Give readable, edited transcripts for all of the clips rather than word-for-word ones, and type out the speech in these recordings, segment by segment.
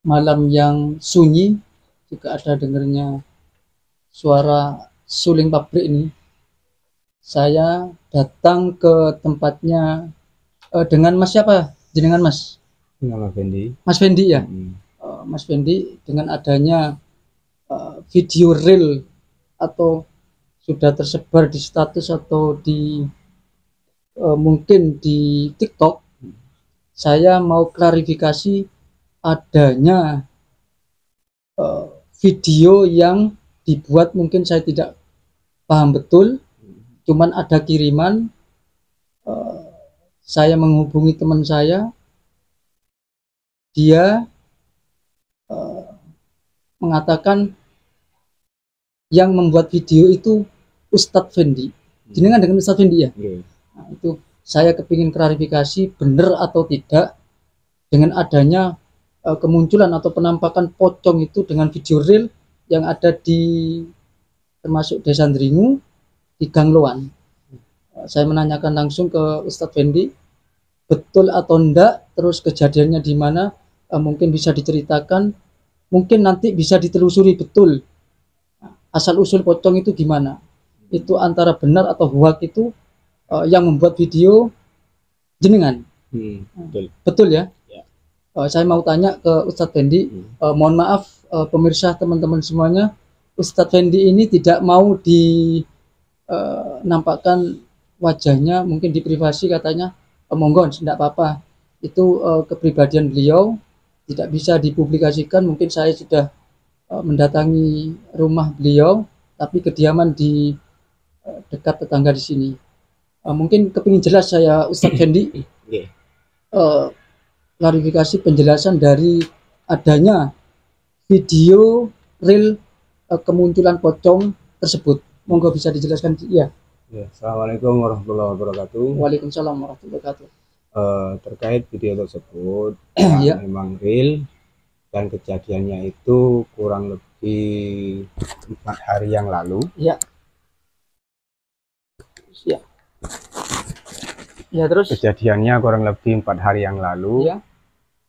malam yang sunyi, juga ada dengarnya suara suling pabrik ini. Saya datang ke tempatnya dengan Mas siapa? Jenengan Mas? Nama Fendi. Mas Fendi ya? Mas Fendi, dengan adanya video reel atau sudah tersebar di status atau di mungkin di TikTok, saya mau klarifikasi adanya video yang dibuat mungkin saya tidak paham betul, cuman ada kiriman. Saya menghubungi teman saya, dia mengatakan yang membuat video itu Ustadz Fendi. Jenengan dengan Ustadz Fendi ya? Nah, itu saya kepingin klarifikasi benar atau tidak dengan adanya kemunculan atau penampakan pocong itu dengan video real yang ada di termasuk Desa Ndringu di Gangloan. Saya menanyakan langsung ke Ustadz Fendi, betul atau enggak, terus kejadiannya di mana, mungkin bisa diceritakan, mungkin nanti bisa ditelusuri betul asal usul pocong itu gimana, itu antara benar atau hoax itu yang membuat video jenengan. Betul ya? Saya mau tanya ke Ustadz Fendi, mohon maaf pemirsa teman-teman semuanya, Ustadz Fendi ini tidak mau dinampakkan wajahnya, mungkin di privasi katanya, monggo tidak apa-apa, itu kepribadian beliau tidak bisa dipublikasikan. Mungkin saya sudah mendatangi rumah beliau, tapi kediaman di dekat tetangga di sini. Mungkin kepingin jelas saya Ustadz Fendi klarifikasi penjelasan dari adanya video real kemunculan pocong tersebut. Monggo bisa dijelaskan ya. Assalamualaikum warahmatullahi wabarakatuh. Waalaikumsalam warahmatullahi wabarakatuh. Terkait video tersebut Ya. memang real dan kejadiannya itu kurang lebih 4 hari yang lalu. Ya. Ya. Ya, terus Kejadiannya kurang lebih 4 hari yang lalu. Ya.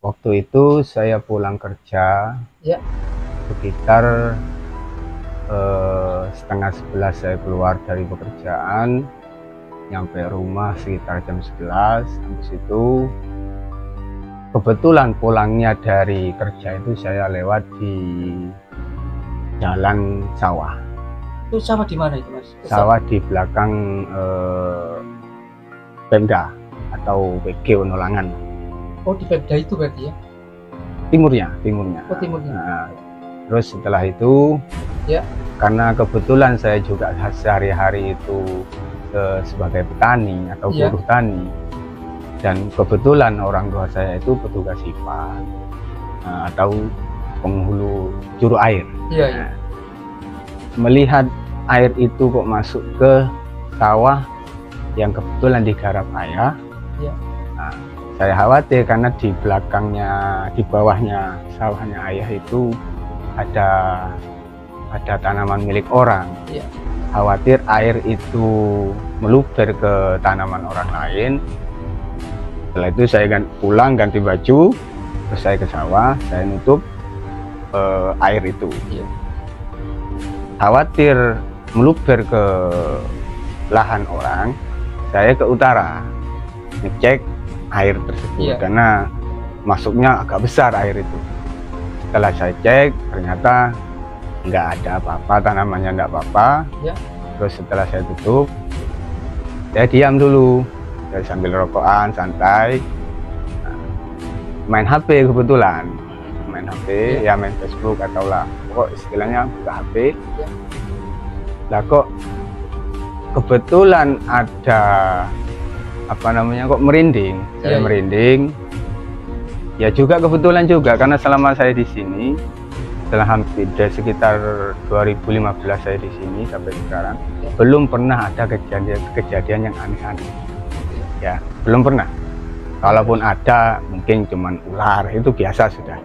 Waktu itu saya pulang kerja. Ya. Sekitar setengah 11 saya keluar dari pekerjaan, nyampe rumah sekitar jam 11. Habis itu kebetulan pulangnya dari kerja itu saya lewat di jalan sawah. Itu sawah di mana itu, Mas? Sawah di belakang Pemda atau PG Wonolangan. Oh, di Pemda itu berarti ya? Timurnya. Oh, timurnya. Nah, terus setelah itu ya, karena kebetulan saya juga sehari-hari itu sebagai petani atau buruh tani, dan kebetulan orang tua saya itu petugas IPA atau penghulu juru air. Iya. Melihat air itu kok masuk ke sawah yang kebetulan digarap ayah, nah, saya khawatir karena di belakangnya, di bawahnya sawahnya ayah itu ada tanaman milik orang. Khawatir air itu meluber ke tanaman orang lain. Setelah itu saya pulang ganti baju, terus saya ke sawah, saya nutup air itu. Khawatir meluber ke lahan orang, saya ke utara ngecek air tersebut karena masuknya agak besar air itu. Setelah saya cek, ternyata nggak ada apa-apa, tanamannya nggak apa-apa. Terus setelah saya tutup, saya diam dulu, saya sambil rokokan santai, main HP kebetulan, main HP ya main Facebook atau lah, kok istilahnya buka HP. Lah kok kebetulan ada apa namanya, kok merinding, saya merinding. Ya juga kebetulan juga karena selama saya di sini, setelah hampir sekitar 2015 saya di sini sampai sekarang, belum pernah ada kejadian yang aneh-aneh. Ya, belum pernah. Kalaupun ada, mungkin cuman ular, itu biasa sudah.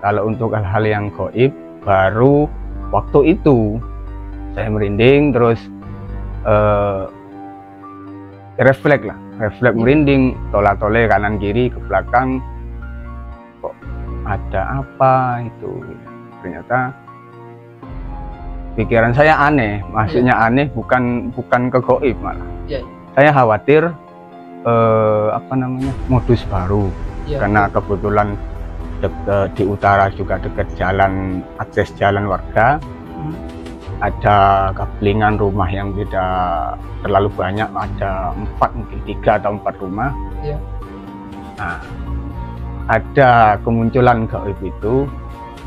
Kalau untuk hal-hal yang gaib, baru waktu itu saya merinding, terus refleks merinding, tolak-toleh kanan kiri ke belakang, kok ada apa itu. Ternyata pikiran saya aneh, maksudnya aneh bukan ke goib malah. Saya khawatir modus baru, karena kebetulan di utara juga dekat jalan, akses jalan warga, ada kablingan rumah yang tidak terlalu banyak, ada 3 atau 4 rumah. Nah, ada kemunculan gaib itu,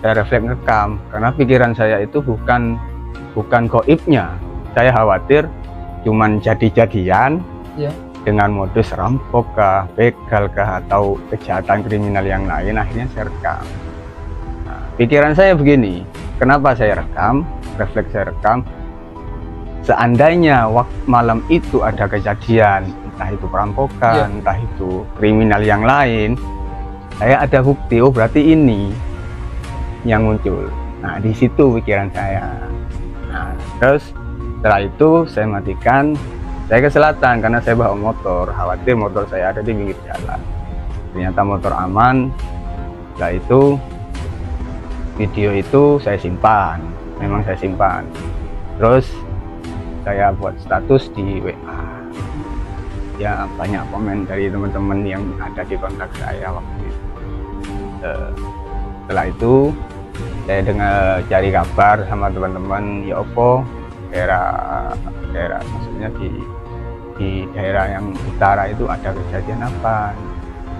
saya refleks rekam karena pikiran saya itu bukan gaibnya. Saya khawatir cuman jadi-jadian dengan modus rampok kah, begal kah, atau kejahatan kriminal yang lain. Akhirnya saya rekam. Nah, pikiran saya begini, kenapa saya rekam, refleks saya rekam, seandainya waktu malam itu ada kejadian, entah itu perampokan, entah itu kriminal yang lain, saya ada bukti, oh berarti ini yang muncul. Nah, di situ pikiran saya. Nah, terus setelah itu saya matikan, saya ke selatan karena saya bawa motor, khawatir motor saya ada di pinggir jalan. Ternyata motor aman. Setelah itu video itu saya simpan, memang saya simpan. Terus saya buat status di WA. Ya, banyak komen dari teman-teman yang ada di kontak saya waktu itu. Setelah itu saya dengar cari kabar sama teman-teman, ya opo daerah maksudnya di daerah yang utara itu ada kejadian apa?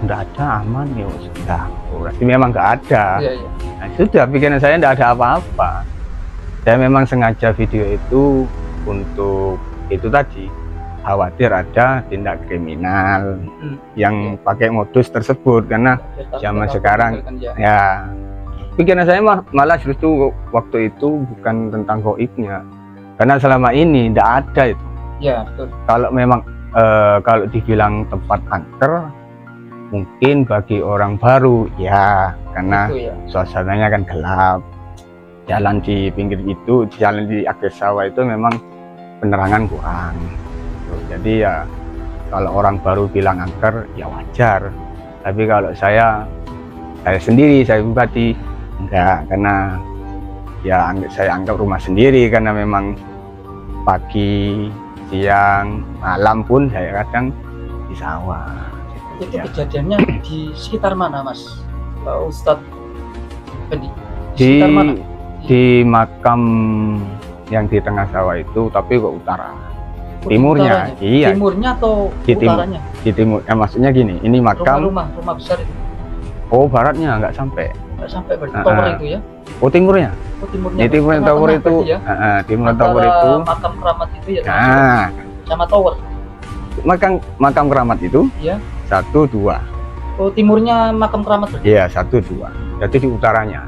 Enggak ada, aman ya sudah. Oh, berarti memang enggak ada. Nah, sudah, pikiran saya enggak ada apa-apa. Saya memang sengaja video itu untuk itu tadi, khawatir ada tindak kriminal yang pakai modus tersebut, karena zaman sekarang ya pikiran saya malah justru waktu itu bukan tentang gaibnya, karena selama ini tidak ada itu. Betul. Kalau memang kalau dibilang tempat angker, mungkin bagi orang baru ya, karena suasananya kan gelap, jalan di pinggir itu, jalan di akses sawah itu memang penerangan kurang. Jadi ya kalau orang baru bilang angker ya wajar, tapi kalau saya sendiri, saya pribadi enggak, karena ya saya anggap rumah sendiri, karena memang pagi, siang, malam pun saya kadang di sawah. Itu kejadiannya di sekitar mana, Mas Ustadz Fendi? Di makam yang di tengah sawah itu, tapi ke utara. Timurnya, iya. Timurnya atau utaranya? Di timur, maksudnya gini, ini makam. Rumah besar itu. Oh, baratnya nggak sampai. Nggak sampai, berarti tower itu ya? Oh, timurnya. Oh, timurnya. Di timur tower itu. Ya? Timur tower itu. Makam keramat itu ya. Nah, sama tower. Makam keramat itu. Iya. 1, 2. Oh, timurnya makam keramat berarti? Iya, 1, 2. Jadi di utaranya.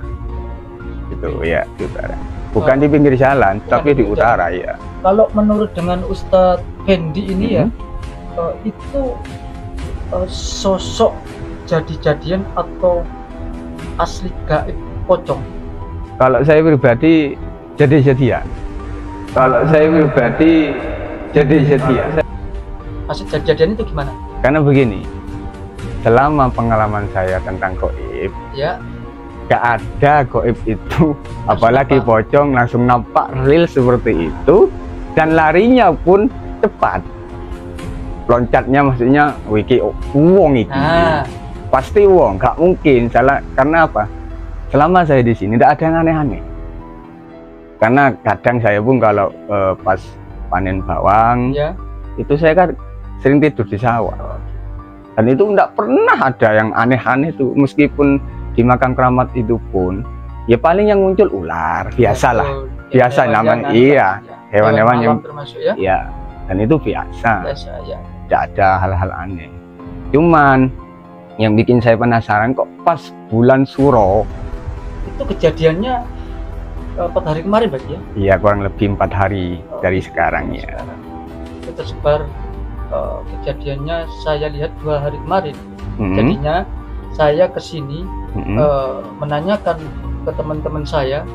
Itu ya, di utara. Bukan di pinggir jalan, tapi di utara ya. Kalau menurut dengan Ustadz Fendi ini ya, itu sosok jadi-jadian atau asli gaib pocong? Kalau saya pribadi jadi-jadian. Kalau saya pribadi jadi-jadian. Asli jadi-jadian itu gimana? Karena begini, selama pengalaman saya tentang gaib, gak ada gaib itu, apalagi pocong langsung nampak real seperti itu, dan larinya pun cepat. Loncatnya maksudnya wiki uang itu. Pasti uang, gak mungkin salah. Karena apa? Selama saya di sini tidak ada yang aneh-aneh. Karena kadang saya pun kalau pas panen bawang, itu saya kan sering tidur di sawah. Dan itu tidak pernah ada yang aneh-aneh tuh, meskipun di makam keramat itu pun ya paling yang muncul ular, biasalah. Biasa namanya, hewan-hewan yang termasuk dan itu biasa tidak ada hal-hal aneh. Cuman yang bikin saya penasaran, kok pas bulan Suro itu kejadiannya 4 hari kemarin berarti ya? Iya, kurang lebih 4 hari dari sekarang ya. Itu tersebar kejadiannya, saya lihat 2 hari kemarin. Jadinya saya kesini menanyakan ke teman-teman saya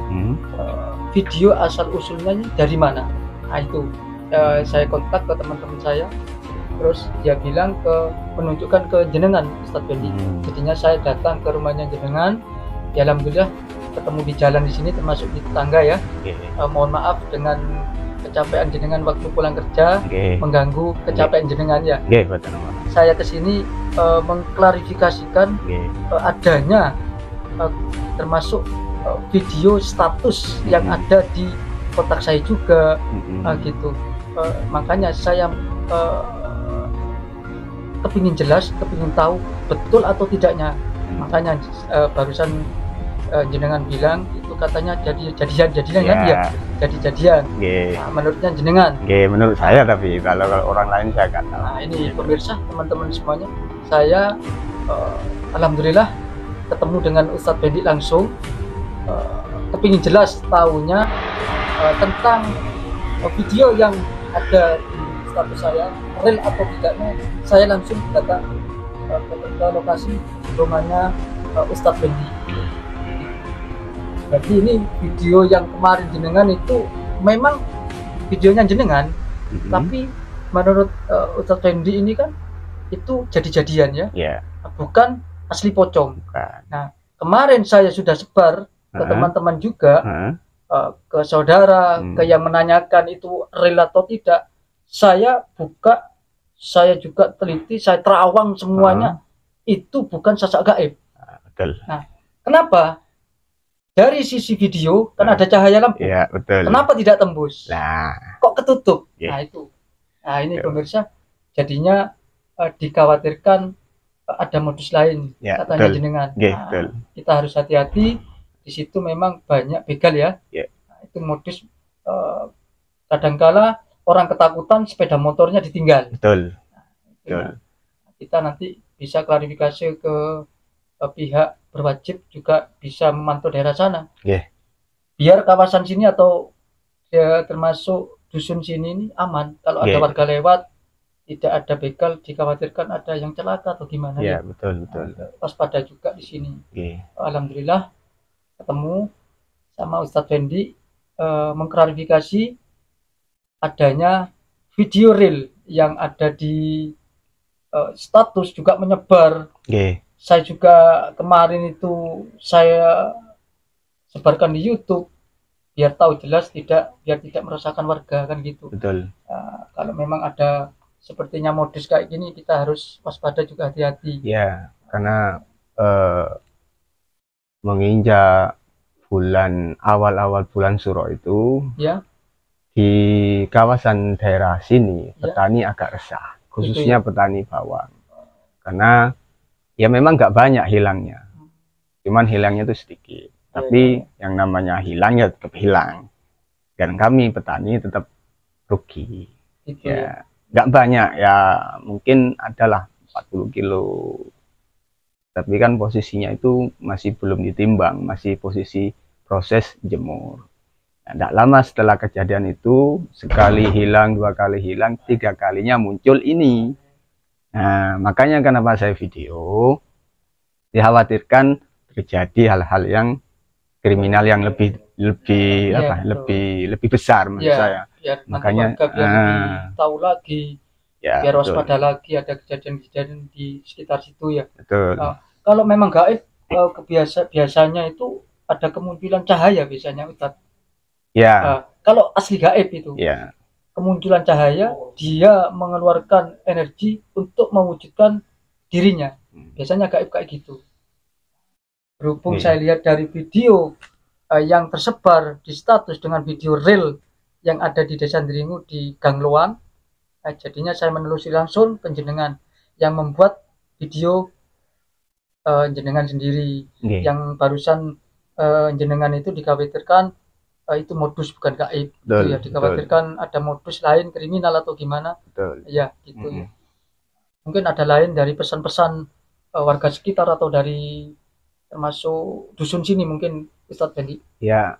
video asal usulnya dari mana. Nah itu saya kontak ke teman-teman saya, terus dia bilang menunjukkan ke jenengan Ustadz Fendi. Jadinya saya datang ke rumahnya jenengan, Ya alhamdulillah ketemu di jalan di sini termasuk di tetangga ya. Mohon maaf dengan kecapean jenengan waktu pulang kerja, mengganggu kecapean jenengan ya. Saya kesini mengklarifikasikan adanya termasuk video status yang ada di kontak saya juga, gitu. Makanya saya kepingin jelas, kepingin tahu betul atau tidaknya. Makanya barusan jenengan bilang itu katanya jadian kan ya, jadi-jadian. Nah, menurutnya jenengan? Menurut saya, tapi kalau orang lain saya nggak tahu. Nah ini pemirsa, teman-teman semuanya, saya alhamdulillah ketemu dengan Ustadz Fendi langsung, kepingin jelas tahunya tentang video yang ada di status saya, real atau tidaknya. Saya langsung datang ke lokasi rumahnya Ustadz Fendi. Jadi ini video yang kemarin jenengan itu memang videonya jenengan, tapi menurut Ustadz Fendi ini kan itu jadi-jadian ya, bukan asli pocong. Nah kemarin saya sudah sebar ke teman-teman juga, ke saudara, ke yang menanyakan itu real atau tidak. Saya buka, saya juga teliti, saya terawang semuanya, itu bukan sasak gaib. Nah kenapa? Dari sisi video kan ada cahaya lampu, kenapa tidak tembus? Kok ketutup? Nah itu, nah ini pemirsa, jadinya dikhawatirkan ada modus lain, katanya jenengan. Nah, kita harus hati-hati, di situ memang banyak begal ya. Nah, itu modus, kadangkala orang ketakutan sepeda motornya ditinggal. Nah, kita nanti bisa klarifikasi ke pihak berwajib, juga bisa memantau daerah sana, biar kawasan sini atau termasuk dusun sini ini aman. Kalau ada warga lewat tidak ada begal, dikhawatirkan ada yang celaka atau gimana ya. Betul. Waspada juga di sini. Alhamdulillah ketemu sama Ustadz Fendi, mengklarifikasi adanya video real yang ada di status, juga menyebar. Saya juga kemarin itu saya sebarkan di YouTube biar tahu jelas, biar tidak meresahkan warga kan gitu. Kalau memang ada sepertinya modus kayak gini, kita harus waspada juga, hati-hati. Ya, karena menginjak bulan awal bulan Suro itu, di kawasan daerah sini petani agak resah, khususnya petani bawang, karena ya memang nggak banyak hilangnya, cuman hilangnya itu sedikit, tapi yang namanya hilang ya tetap hilang, dan kami petani tetap rugi. Nggak banyak ya, mungkin adalah 40 kilo, tapi kan posisinya itu masih belum ditimbang, masih posisi proses jemur. Tidak lama setelah kejadian itu, sekali hilang, 2 kali hilang, 3 kalinya muncul ini. Nah, makanya kenapa saya video, dikhawatirkan terjadi hal-hal yang kriminal yang lebih besar menurut saya. Makanya tahu lagi, biar waspada lagi, ada kejadian-kejadian di sekitar situ ya. Kalau memang gaib, biasanya itu ada kemunculan cahaya biasanya, Ustadz. Kalau asli gaib itu, kemunculan cahaya, dia mengeluarkan energi untuk mewujudkan dirinya. Biasanya gaib kayak gitu. Berhubung saya lihat dari video yang tersebar di status dengan video real yang ada di Desa Dringu di Gangloan, jadinya saya menelusuri langsung penjenengan yang membuat video jenengan sendiri. Yang barusan jenengan itu dikhawatirkan itu modus bukan gaib, ya, dikhawatirkan ada modus lain, kriminal atau gimana. Ya gitu ya. Mungkin ada lain dari pesan-pesan warga sekitar atau dari termasuk dusun sini mungkin, Ustadz Fendi. Ya,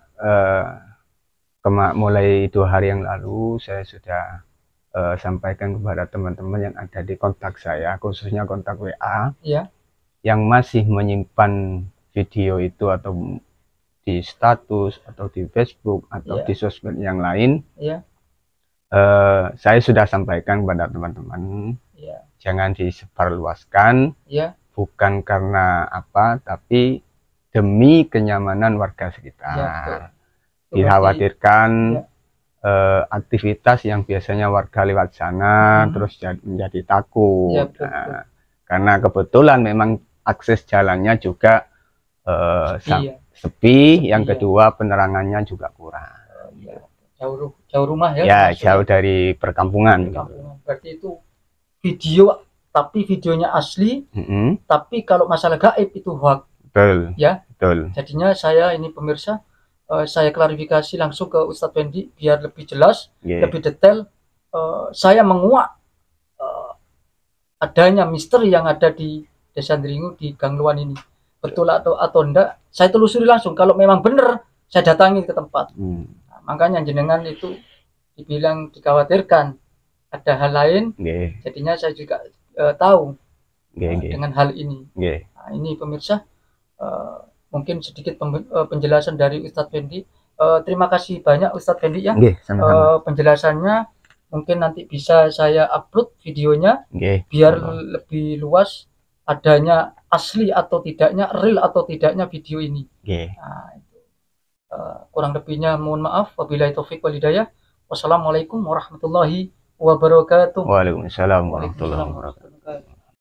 mulai 2 hari yang lalu saya sudah sampaikan kepada teman-teman yang ada di kontak saya, khususnya kontak WA, yang masih menyimpan video itu atau di status atau di Facebook atau di sosmed yang lain. Saya sudah sampaikan kepada teman-teman, jangan disebarluaskan, bukan karena apa, tapi demi kenyamanan warga sekitar. Ya, dikhawatirkan aktivitas yang biasanya warga lewat sana terus menjadi takut. Ya, nah, karena kebetulan memang akses jalannya juga sepi, yang kedua penerangannya juga kurang. Jauh rumah ya? Ya, jauh dari perkampungan. Berarti itu video, tapi videonya asli, tapi kalau masalah gaib itu hoax. Betul. Ya, betul. Jadinya saya ini pemirsa, saya klarifikasi langsung ke Ustadz Fendi biar lebih jelas, lebih detail. Saya menguak adanya misteri yang ada di Desa Dringu di Gang Luan ini. Betul atau enggak? Saya telusuri langsung. Kalau memang benar, saya datangi ke tempat. Nah, makanya jenengan itu dibilang dikhawatirkan ada hal lain. Jadinya saya juga tahu dengan hal ini. Nah, ini pemirsa. Mungkin sedikit penjelasan dari Ustadz Fendi. Terima kasih banyak Ustadz Fendi ya. Penjelasannya mungkin nanti bisa saya upload videonya biar lebih luas adanya asli atau tidaknya, real atau tidaknya video ini. Nah, itu. Kurang lebihnya mohon maaf. Wabillahi taufik wal hidayah. Wassalamualaikum warahmatullahi wabarakatuh. Waalaikumsalam warahmatullahi wabarakatuh.